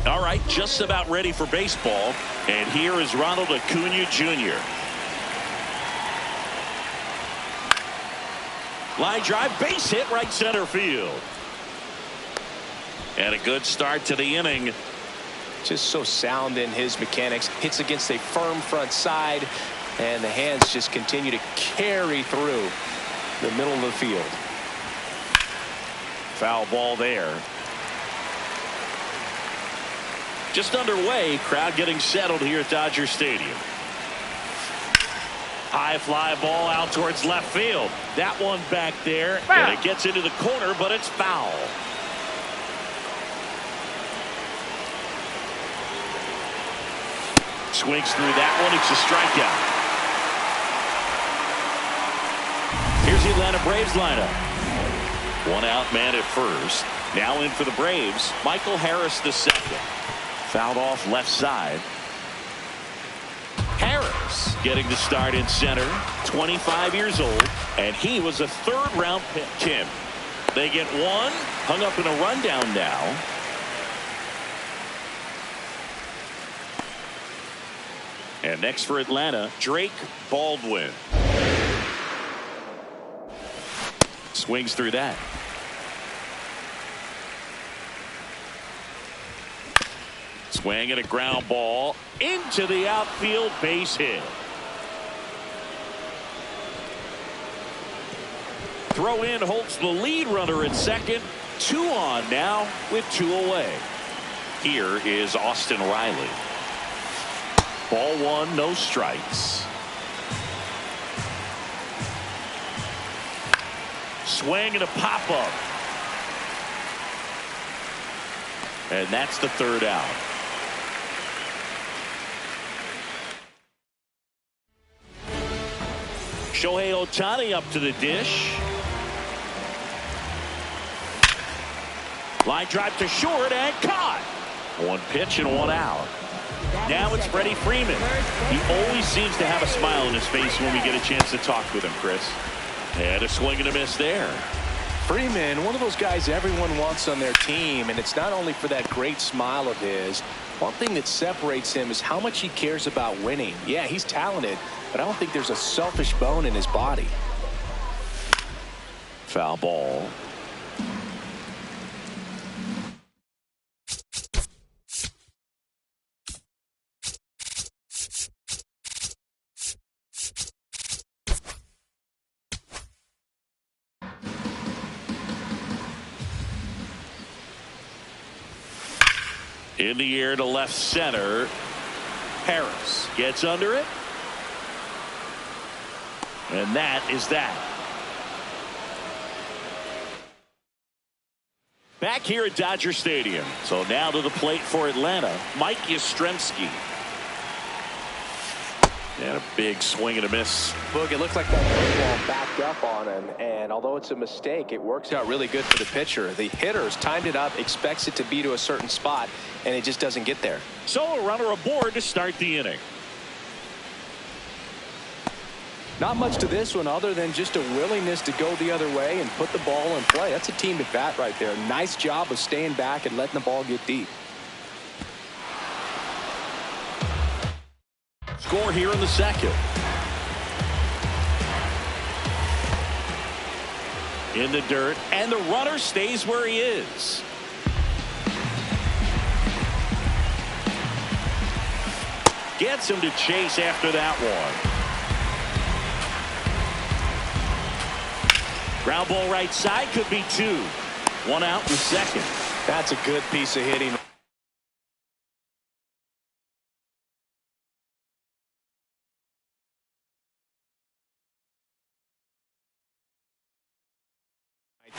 All right, just about ready for baseball. And here is Ronald Acuna Jr. Line drive, base hit, right center field. And a good start to the inning. Just so sound in his mechanics. Hits against a firm front side, and the hands just continue to carry through the middle of the field. Foul ball there. Just underway, crowd getting settled here at Dodger Stadium. High fly ball out towards left field. That one back there, and it gets into the corner, but it's foul. Swings through that one. It's a strikeout. Here's the Atlanta Braves lineup. One out man at first. Now in for the Braves, Michael Harris the second. Fouled off left side. Harris getting the start in center. 25 years old, and he was a third-round pick. Kim. They get one. Hung up in a rundown now. And next for Atlanta, Drake Baldwin. Swings through that. Swing and a ground ball into the outfield, base hit. Throw in holds the lead runner at second. 2 on now with 2 away. Here is Austin Riley. Ball 1, no strikes. Swing and a pop up. And that's the 3rd out. Shohei Ohtani up to the dish. Line drive to short and caught. 1 pitch and 1 out. Now it's Freddie Freeman. He always seems to have a smile on his face when we get a chance to talk with him, Chris. And a swing and a miss there. Freeman, one of those guys everyone wants on their team, and it's not only for that great smile of his. One thing that separates him is how much he cares about winning. Yeah, he's talented, but I don't think there's a selfish bone in his body. Foul ball. In the air to left center. Harris gets under it. And that is that. Back here at Dodger Stadium. So now to the plate for Atlanta, Mike Yastrzemski. And a big swing and a miss. Look, it looked like that curveball backed up on him, and although it's a mistake, it works out really good for the pitcher. The hitter's timed it up, expects it to be to a certain spot, and it just doesn't get there. So a runner aboard to start the inning. Not much to this one other than just a willingness to go the other way and put the ball in play. That's a team at bat right there. Nice job of staying back and letting the ball get deep. Score here in the second. In the dirt, and the runner stays where he is. Gets him to chase after that one. Ground ball right side, could be 2. 1 out in second. That's a good piece of hitting.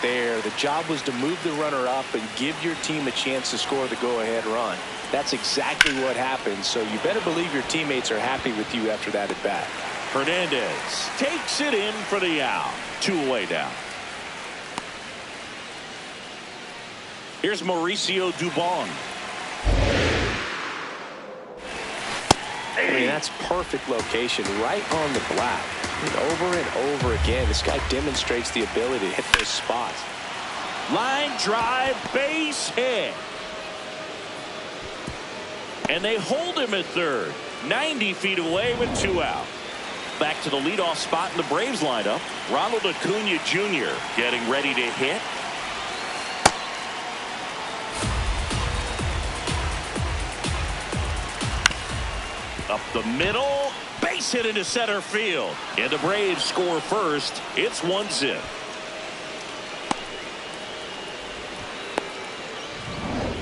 There, the job was to move the runner up and give your team a chance to score the go-ahead run. That's exactly what happened, so you better believe your teammates are happy with you after that at bat. Hernandez takes it in for the out. 2 away down. Here's Mauricio Dubon. I mean, that's perfect location, right on the black. And over again, this guy demonstrates the ability to hit those spots. Line drive, base hit. And they hold him at third. 90 feet away with 2 out. Back to the leadoff spot in the Braves lineup. Ronald Acuna Jr. getting ready to hit. Up the middle. Base hit into center field. And the Braves score first. It's 1-0.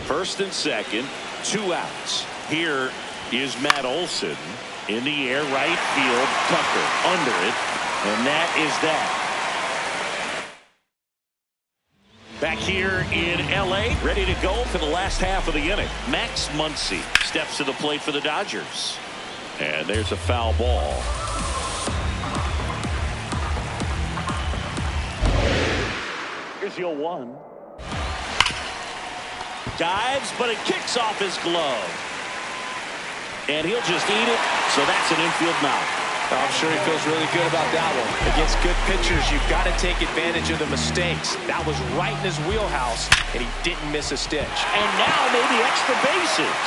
First and second. 2 outs. Here is Matt Olson. In the air, right field. Tucker under it. And that is that. Back here in L.A., ready to go for the last half of the inning. Max Muncy steps to the plate for the Dodgers. And there's a foul ball. Here's your 1. Dives, but it kicks off his glove. And he'll just eat it, so that's an infield knock. I'm sure he feels really good about that one. Against good pitchers, you've got to take advantage of the mistakes. That was right in his wheelhouse, and he didn't miss a stitch. And now maybe extra bases.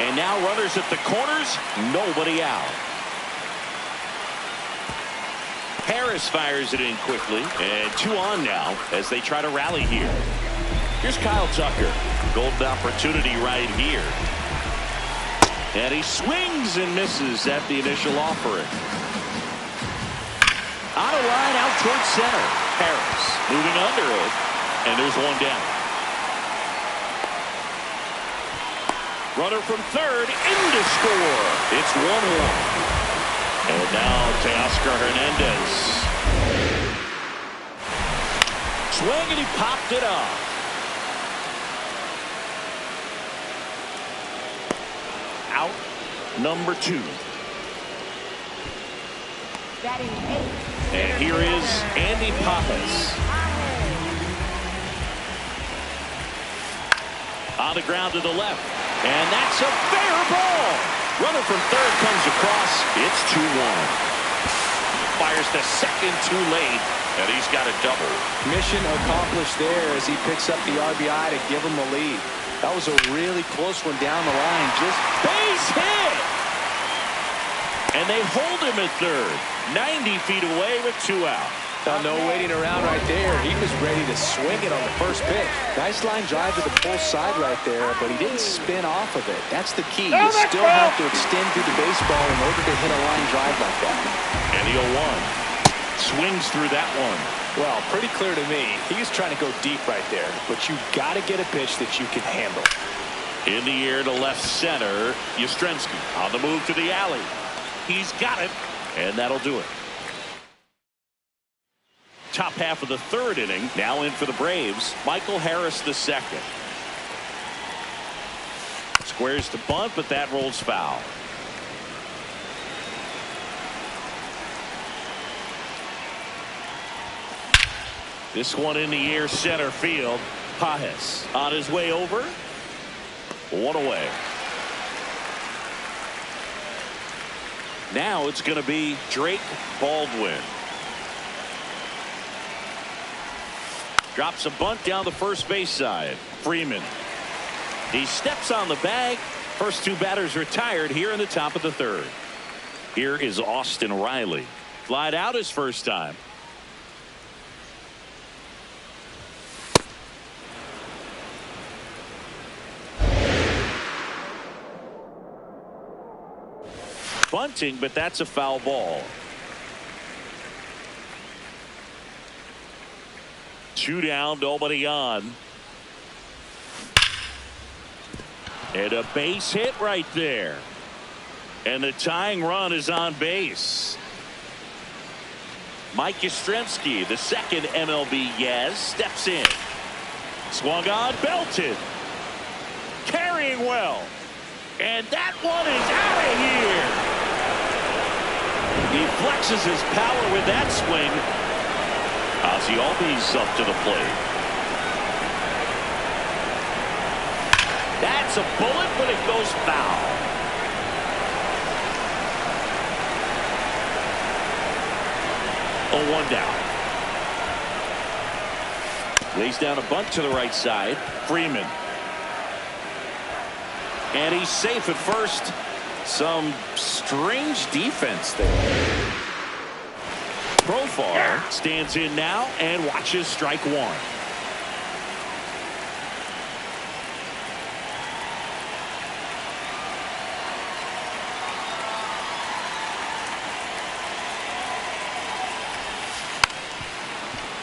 And now runners at the corners, nobody out. Harris fires it in quickly, and 2 on now as they try to rally here. Here's Kyle Tucker. Golden opportunity right here. And he swings and misses at the initial offering. On a line out towards center. Harris moving under it. And there's 1 down. Runner from third in to score. It's 1-1. And now Teoscar Hernandez. Swing and he popped it up. Out number 2. And here is Andy Papas. On the ground to the left. And that's a fair ball. Runner from third comes across. It's 2-1. Fires the second too late. And he's got a double. Mission accomplished there as he picks up the RBI to give him the lead. That was a really close one down the line. Just base hit. And they hold him at third. 90 feet away with 2 out. No waiting around right there. He was ready to swing it on the first pitch. Nice line drive to the pull side right there, but he didn't spin off of it. That's the key. You still have to extend through the baseball in order to hit a line drive like that. And the 0-1. Swings through that one. Well, pretty clear to me. He's trying to go deep right there, but you got to get a pitch that you can handle. In the air to left center. Yastrzemski on the move to the alley. He's got it, and that'll do it. Top half of the third inning. Now in for the Braves, Michael Harris II. Squares to bunt, but that rolls foul. This one in the air center field. Pajes on his way over. 1 away. Now it's going to be Drake Baldwin. Drops a bunt down the first base side. Freeman. He steps on the bag. First 2 batters retired here in the top of the third. Here is Austin Riley. Flied out his first time. Bunting, but that's a foul ball. 2 down, nobody on. And a base hit right there. And the tying run is on base. Mike Yastrzemski, the second MLB Yaz, steps in. Swung on, belted. Carrying well. And that one is out of here. He flexes his power with that swing. Ozzie Albies up to the plate. That's a bullet, but it goes foul. Oh, 1 down. Lays down a bunt to the right side. Freeman. And he's safe at first. Some strange defense there. Profar stands in now and watches strike one.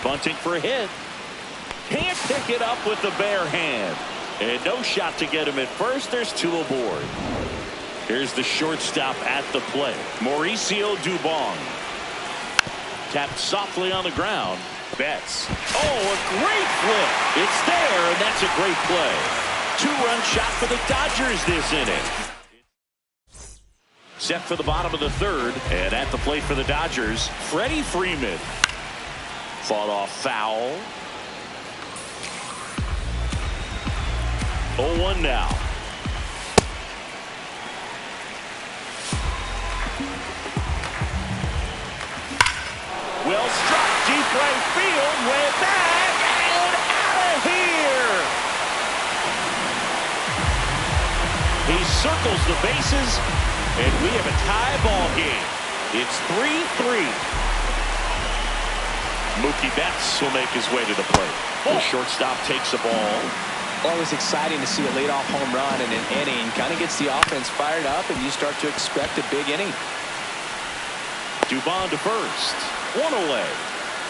Bunting for a hit. Can't pick it up with the bare hand. And no shot to get him at first. There's two aboard. Here's the shortstop at the plate. Mauricio Dubon. Tapped softly on the ground. Betts. Oh, a great flip. It's there, and that's a great play. Two-run shot for the Dodgers this inning. Set for the bottom of the third. And at the plate for the Dodgers, Freddie Freeman. Fought off foul. 0-1 now. Well struck, deep right field, way back, and out of here. He circles the bases, and we have a tie ball game. It's 3-3. Mookie Betts will make his way to the plate. The shortstop takes the ball. Always exciting to see a leadoff home run in an inning. Kind of gets the offense fired up, and you start to expect a big inning. Dubon to first. One away.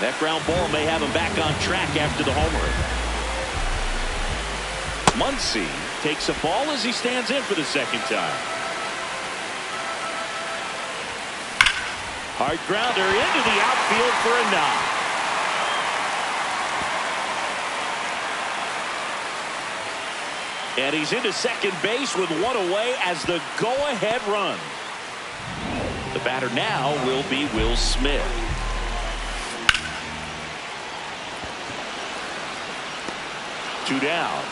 That ground ball may have him back on track after the homer. Muncy takes a ball as he stands in for the second time. Hard grounder into the outfield for a knock. And he's into second base with one away as the go-ahead run. The batter now will be Will Smith. Two down.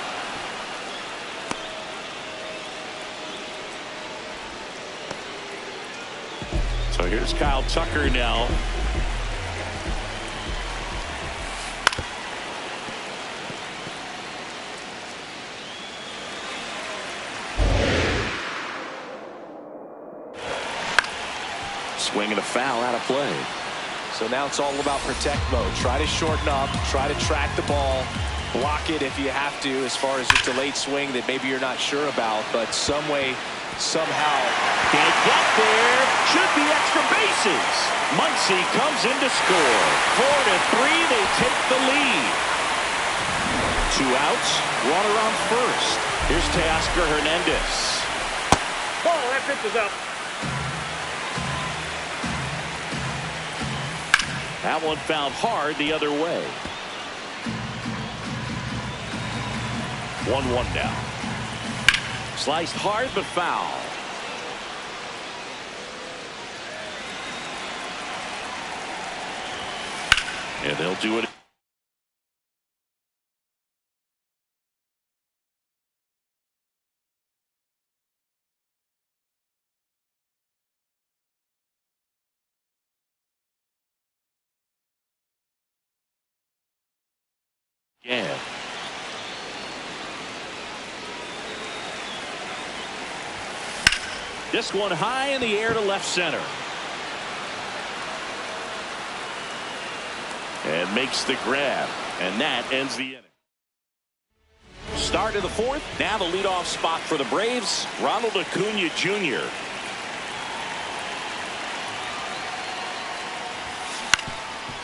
So here's Kyle Tucker now. Swing and a foul out of play. So now it's all about protect mode. Try to shorten up, try to track the ball, block it if you have to, as far as just a late swing that maybe you're not sure about, but some way, somehow. Can't get there. Should be extra bases. Muncy comes in to score. 4-3, they take the lead. Two outs, runner on first. Here's Teoscar Hernandez. Oh, that pitch is up. That one found hard the other way. 1-1 now. Sliced hard but foul. And they'll do it. Yeah. This one high in the air to left center. And makes the grab. And that ends the inning. Start of the fourth. Now the leadoff spot for the Braves, Ronald Acuna Jr.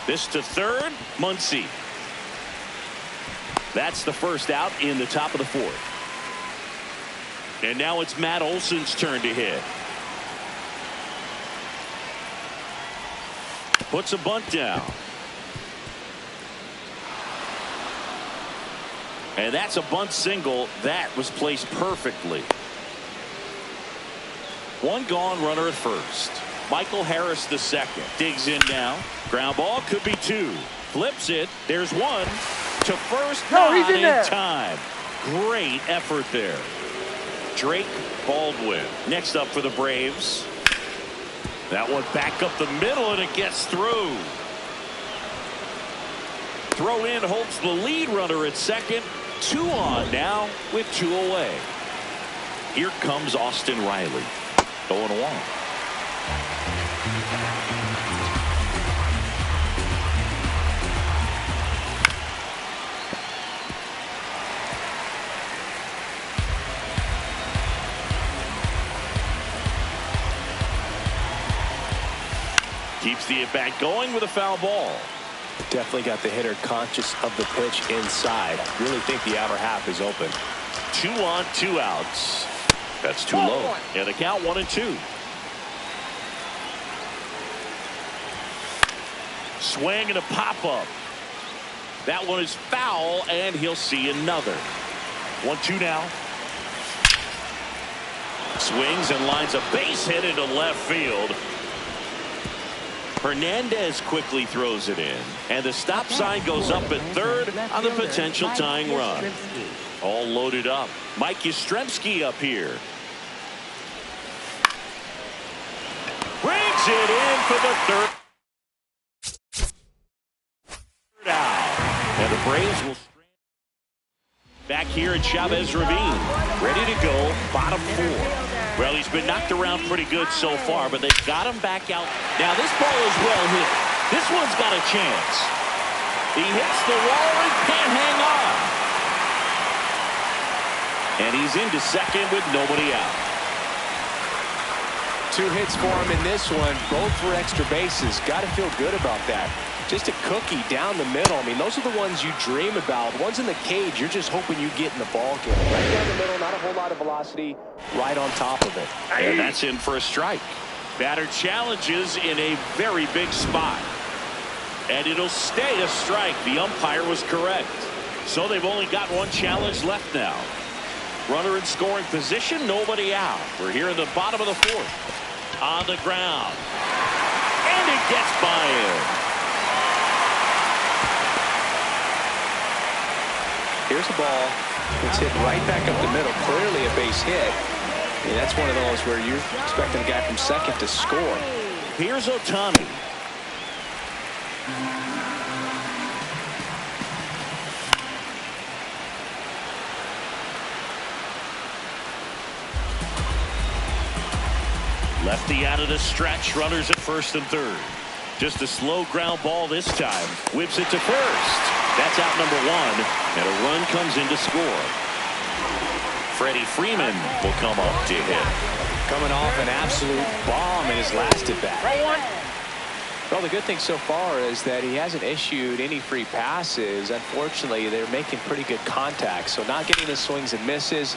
This to third, Muncy. That's the first out in the top of the fourth. And now it's Matt Olson's turn to hit. Puts a bunt down. And that's a bunt single that was placed perfectly. One gone, runner at first. Michael Harris the second. Digs in now. Ground ball, could be two. Flips it. There's one. To first, he's in there. time. Great effort there. Drake Baldwin next up for the Braves. That one back up the middle, and it gets through. Throw in holds the lead runner at second. Two on now with two away. Here comes Austin Riley. 0-1. Keeps the at-bat going with a foul ball. Definitely got the hitter conscious of the pitch inside. Really think the outer half is open. 2 on, 2 outs. That's too low. And the count 1-2. Swing and a pop-up. That one is foul, and he'll see another. 1-2 now. Swings and lines a base hit into left field. Hernandez quickly throws it in, and the stop sign goes up at third on the potential tying run. All loaded up. Mike Yastrzemski up here. Brings it in for the third out. And the Braves will back here at Chavez Ravine. Ready to go, bottom 4. Well, he's been knocked around pretty good so far, but they've got him back out. Now, this ball is well hit. This one's got a chance. He hits the wall and can't hang on. And he's into second with nobody out. 2 hits for him in this one. Both for extra bases. Got to feel good about that. Just a cookie down the middle. I mean, those are the ones you dream about. Ones in the cage, you're just hoping you get in the ball game. Right down the middle, not a whole lot of velocity. Right on top of it. And that's in for a strike. Batter challenges in a very big spot. And it'll stay a strike. The umpire was correct. So they've only got 1 challenge left now. Runner in scoring position, nobody out. We're here in the bottom of the 4th. On the ground. And it gets by him. Here's a ball that's hit right back up the middle. Clearly a base hit. And that's one of those where you're expecting a guy from second to score. Here's Ohtani. Lefty out of the stretch. Runners at first and third. Just a slow ground ball this time. Whips it to first. That's out number 1. And a run comes in to score. Freddie Freeman will come up to hit. Coming off an absolute bomb in his last at bat. Well, the good thing so far is that he hasn't issued any free passes. Unfortunately, they're making pretty good contact. So not getting the swings and misses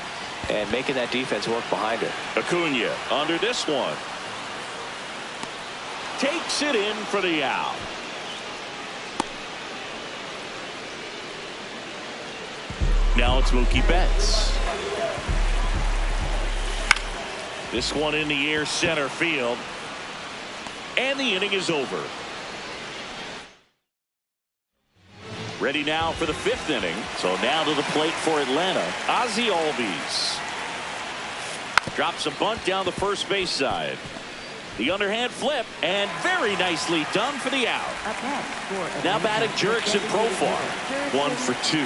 and making that defense work behind it. Acuna under this one. Takes it in for the out. Now it's Mookie Betts. This one in the air, center field. And the inning is over. Ready now for the 5th inning. So now to the plate for Atlanta, Ozzie Albies. Drops a bunt down the first base side. The underhand flip, and very nicely done for the out. Now batting Jurickson Profar. 1 for 2.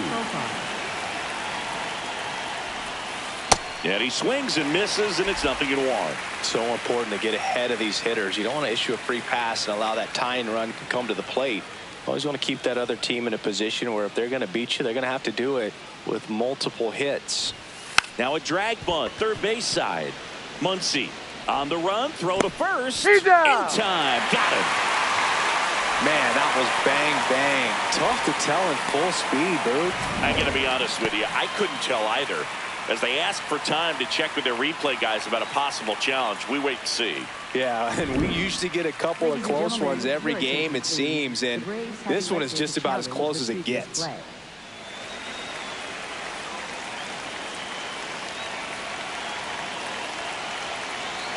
And he swings and misses, and it's 0-1. So important to get ahead of these hitters. You don't want to issue a free pass and allow that tying run to come to the plate. Always want to keep that other team in a position where if they're going to beat you, they're going to have to do it with multiple hits. Now a drag bunt, third base side. Muncy on the run, throw to first. He's down. In time, got him. Man, that was bang, bang. Tough to tell in full speed, dude. I'm going to be honest with you. I couldn't tell either. As they ask for time to check with their replay guys about a possible challenge, we wait and see. Yeah, and we usually get a couple of close ones every game, it seems, and this one is just about as close as it gets.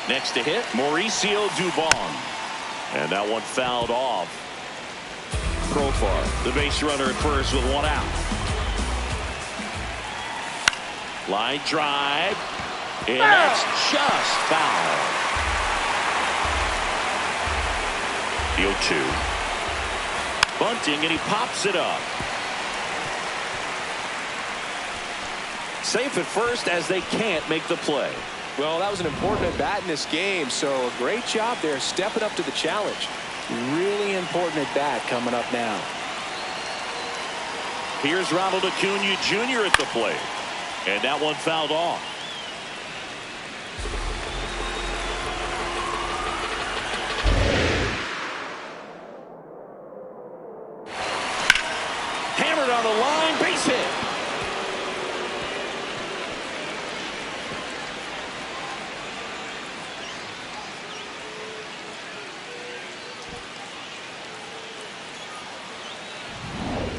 Next to hit, Mauricio Dubon. And that one fouled off. Profar, the base runner at first with 1 out. Line drive. And that's just foul. The 0-2. Bunting, and he pops it up. Safe at first as they can't make the play. Well, that was an important at bat in this game, so a great job there stepping up to the challenge. Really important at bat coming up now. Here's Ronald Acuna Jr. at the plate. And that one fouled off. Hammered on the line, base hit.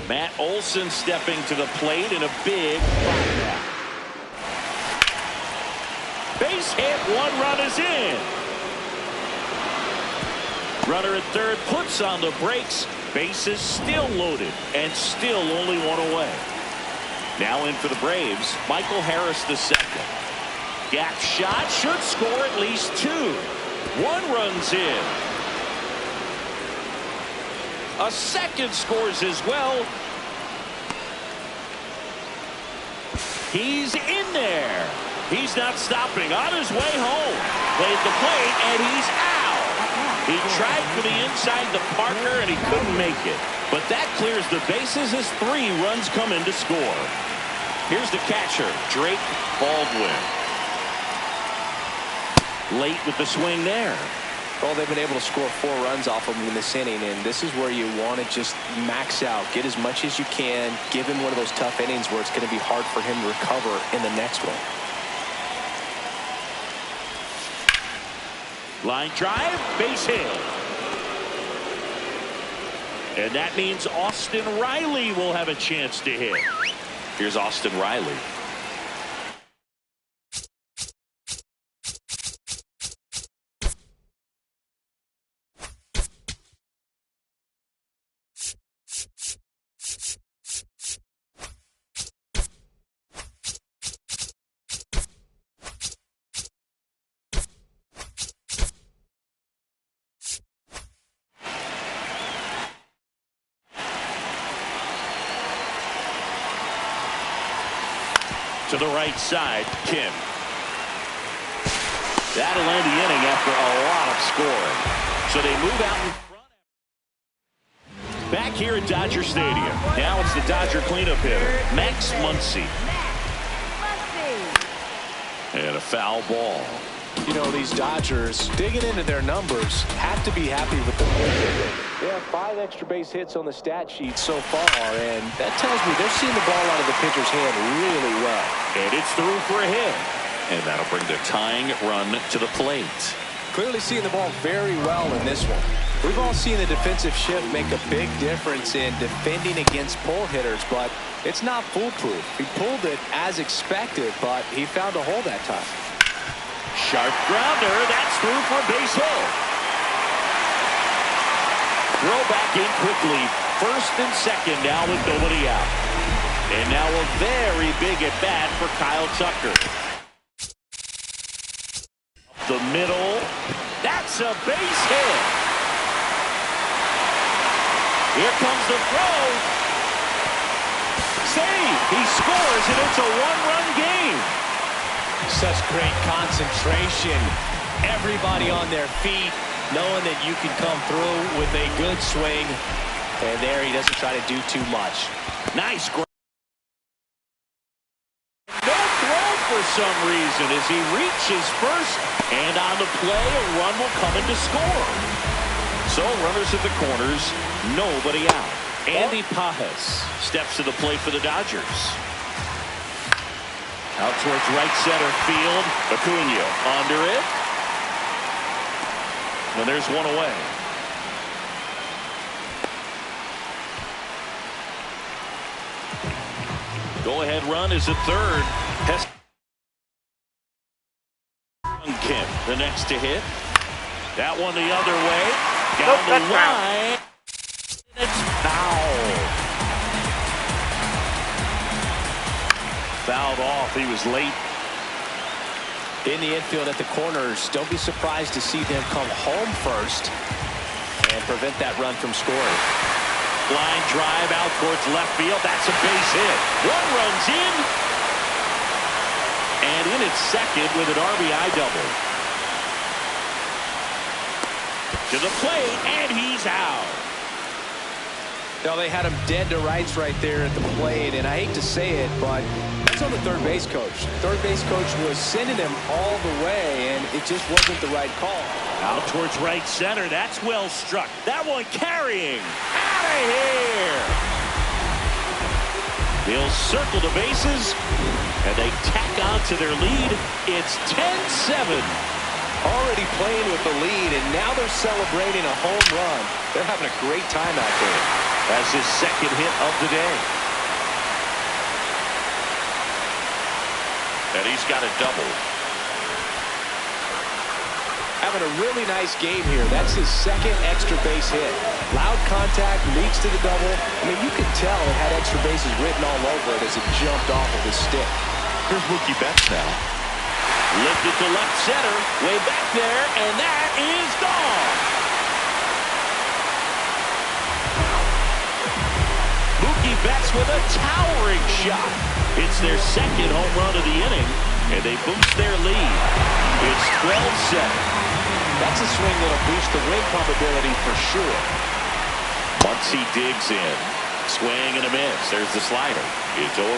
Matt Olson stepping to the plate in a big fly ball. Base hit, one run is in. Runner at third puts on the brakes. Bases still loaded and still only one away. Now in for the Braves, Michael Harris the second. Gap shot should score at least two. One run's in. A second scores as well. He's in there. He's not stopping. On his way home. Played the plate, and he's out. He tried for the inside to Parker, and he couldn't make it. But that clears the bases as 3 runs come in to score. Here's the catcher, Drake Baldwin. Late with the swing there. Well, they've been able to score 4 runs off of him in this inning, and this is where you want to just max out. Get as much as you can. Give him one of those tough innings where it's going to be hard for him to recover in the next one. Line drive, base hit. And that means Austin Riley will have a chance to hit. Here's Austin Riley. To the right side, Kim. That'll end the inning after a lot of scoring. So they move out in front. Back here at Dodger Stadium. Now it's the Dodger cleanup hitter, Max Muncy. And a foul ball. You know, these Dodgers, digging into their numbers, have to be happy with them. They have 5 extra base hits on the stat sheet so far, and that tells me they're seeing the ball out of the pitcher's hand really well. And it's through for a hit. And that'll bring the tying run to the plate. Clearly seeing the ball very well in this one. We've all seen the defensive shift make a big difference in defending against pull hitters, but it's not foolproof. He pulled it as expected, but he found a hole that time. Sharp grounder, that's through for a base hit. Throw back in quickly. First and second now with nobody out. And now a very big at bat for Kyle Tucker. The middle. That's a base hit. Here comes the throw. Save. He scores, and it's a one-run game. Such great concentration. Everybody on their feet, knowing that you can come through with a good swing. And there he doesn't try to do too much. Nice grab. No throw for some reason as he reaches first. And on the play, a run will come in to score. So runners at the corners, nobody out. Andy Pajes steps to the plate for the Dodgers. Out towards right center field. Acuna under it. And there's one away. Go-ahead run is at third. Kim, the next to hit. That one the other way. Down the line. It's foul. Fouled off. He was late. In the infield at the corners, don't be surprised to see them come home first and prevent that run from scoring. Line drive out towards left field. That's a base hit. One run's in. in at second with an RBI double. To the plate, and he's out. No, they had him dead to rights right there at the plate, and I hate to say it, but that's on the third base coach. Third base coach was sending him all the way, and it just wasn't the right call. Out towards right center. That's well struck. That one carrying. Out of here. They'll circle the bases, and they tack on to their lead. It's 10-7. Already playing with the lead, and now they're celebrating a home run. They're having a great time out there. That's his second hit of the day. And he's got a double. Having a really nice game here. That's his second extra base hit. Loud contact leads to the double. I mean, you could tell it had extra bases written all over it as it jumped off of his stick. Here's Mookie Betts now. Lifted to left center. Way back there, and that is gone. Mookie Betts with a towering shot. It's their second home run of the inning, and they boost their lead. It's 12-7. That's a swing that'll boost the win probability for sure. Once he digs in. Swing and a miss. There's the slider. It's 0-1.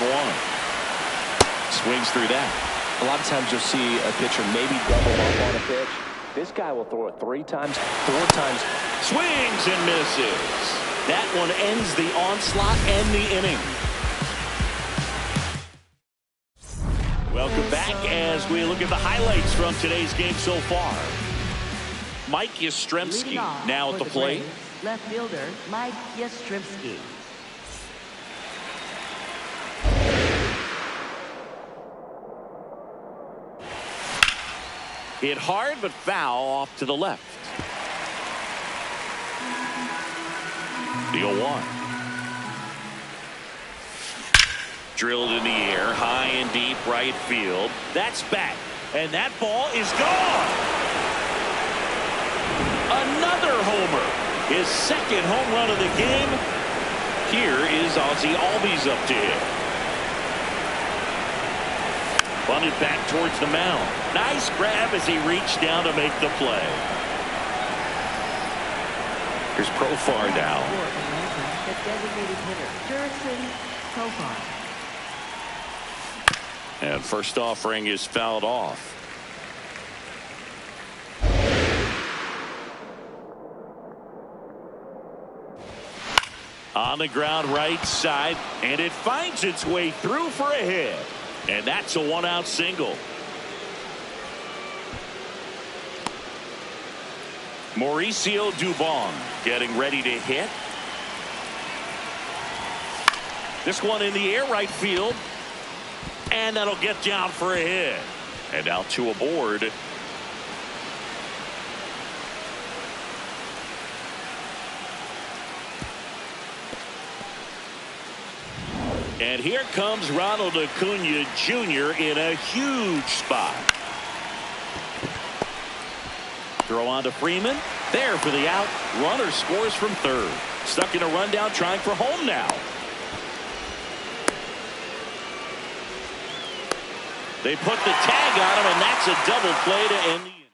Swings through that. A lot of times you'll see a pitcher maybe double up on a pitch. This guy will throw it 3 times, 4 times. Swings and misses. That one ends the onslaught and the inning. Welcome back as we look at the highlights from today's game so far. Mike Yastrzemski now at the plate. Left fielder Mike Yastrzemski. Hit hard but foul off to the left. The 0-1. Drilled in the air, high and deep right field. That's back, and that ball is gone. Another homer. His second home run of the game. Here is Ozzie Albies up to him. Bunted back towards the mound. Nice grab as he reached down to make the play. Here's Profar now. The designated hitter, Profar. And first offering is fouled off. On the ground right side, and it finds its way through for a hit. And that's a 1-out single. Mauricio Dubon getting ready to hit. This one in the air right field. And that'll get down for a hit. And now 2 aboard. And here comes Ronald Acuna Jr. in a huge spot. Throw on to Freeman. There for the out. Runner scores from third. Stuck in a rundown, trying for home now. They put the tag on him, and that's a double play to end the inning.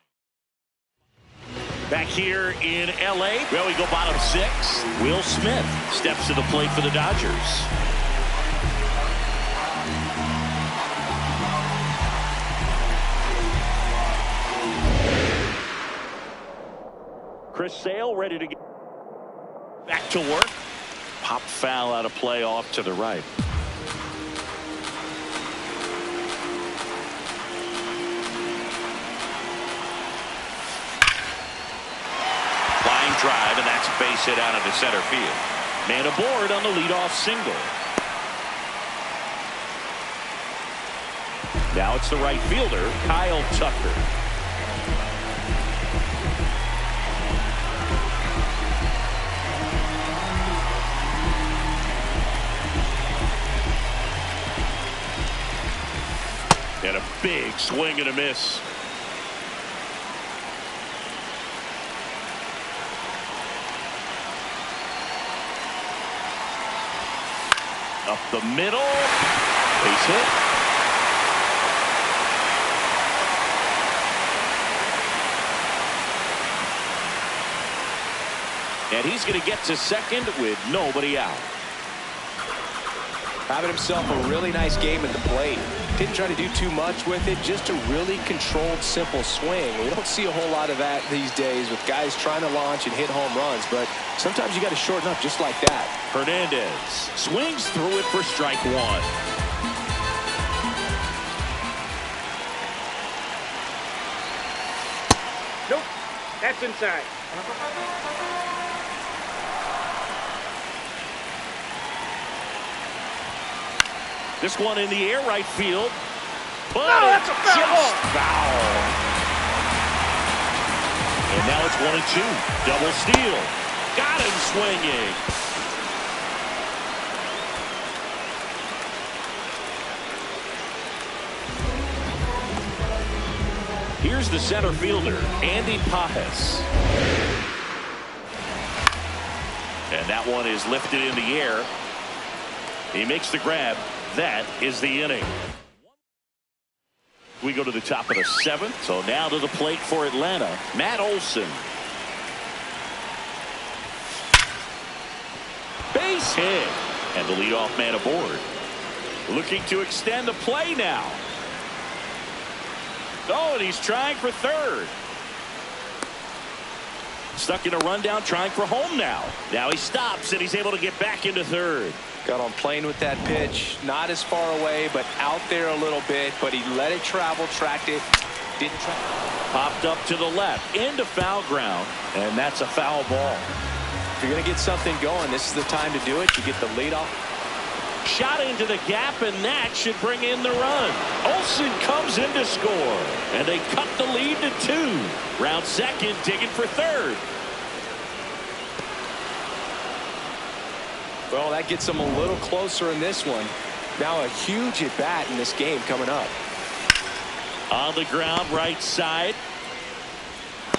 Back here in L.A., well, we go bottom 6. Will Smith steps to the plate for the Dodgers. Chris Sale ready to get back to work. Pop foul out of play off to the right. Line drive, and that's a base hit out into center field. Man aboard on the leadoff single. Now it's the right fielder, Kyle Tucker. And a big swing and a miss. Up the middle. Base hit. And he's going to get to second with nobody out. Having himself a really nice game at the plate. Didn't try to do too much with it, just a really controlled, simple swing. We don't see a whole lot of that these days with guys trying to launch and hit home runs, but sometimes you got to shorten up just like that. Hernandez swings through it for strike one. Nope. That's inside. This one in the air right field. But no, that's a foul ball. Foul. And now it's 1-2. Double steal. Got him swinging. Here's the center fielder, Andy Pajes. And that one is lifted in the air. He makes the grab. That is the inning. We go to the top of the seventh. So now to the plate for Atlanta, Matt Olson. Base hit. And the leadoff man aboard. Looking to extend the play now. Oh, and he's trying for third. Stuck in a rundown, trying for home now. Now he stops, and he's able to get back into third. Got on plane with that pitch. Not as far away, but out there a little bit. But he let it travel, tracked it. Didn't try. Popped up to the left, into foul ground, and that's a foul ball. If you're going to get something going, this is the time to do it. You get the leadoff. Shot into the gap, and that should bring in the run. Olson comes in to score, and they cut the lead to 2. Round second, digging for third. Well, that gets them a little closer in this one. Now a huge at bat in this game coming up. On the ground, right side.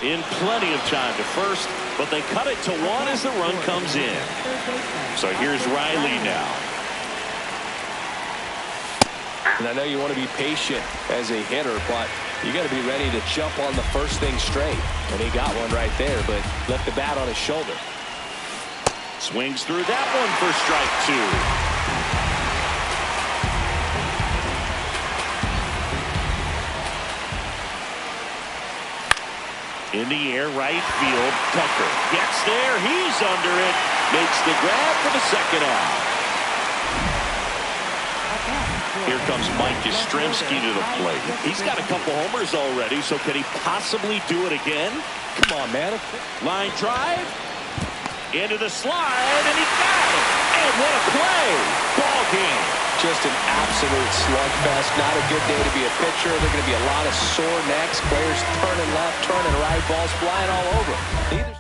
In plenty of time to first, but they cut it to 1 as the run comes in. So here's Riley now. And I know you want to be patient as a hitter, but you got to be ready to jump on the first thing straight. And he got one right there, but left the bat on his shoulder. Swings through that one for strike 2. In the air, right field. Tucker gets there. He's under it. Makes the grab for the second out. Here comes Mike Yastrzemski to the plate. He's got a couple homers already, so can he possibly do it again? Come on, man. Line drive. Into the slide, and he got it. And what a play. Ball game. Just an absolute slugfest. Not a good day to be a pitcher. There are going to be a lot of sore necks. Players turning left, turning right. Balls flying all over. Neither